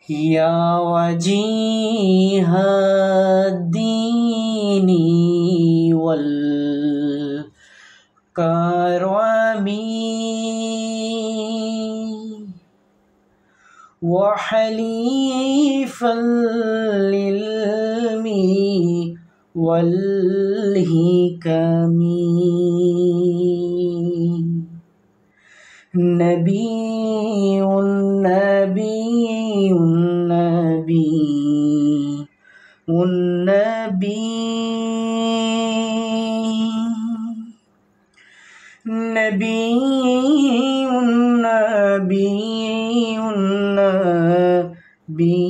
يا وجيه الدين والكرم وحليف العلم والحكم نبي النبي النبي النبي نبي النبي النبي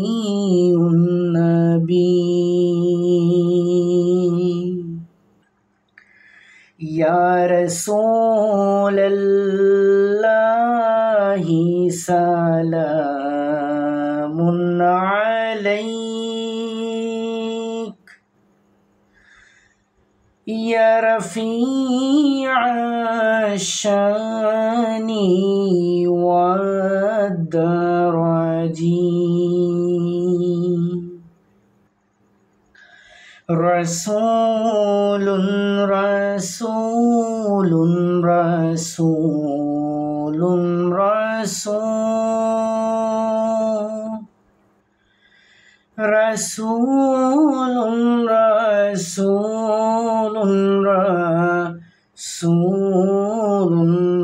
النبي يا رسول الله سلام عليك يا رفيع الشان والدرج رسول رسول رسول رسول رسول رسول رسول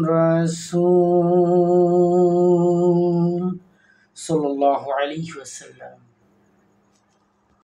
رسول صلى الله عليه وسلم.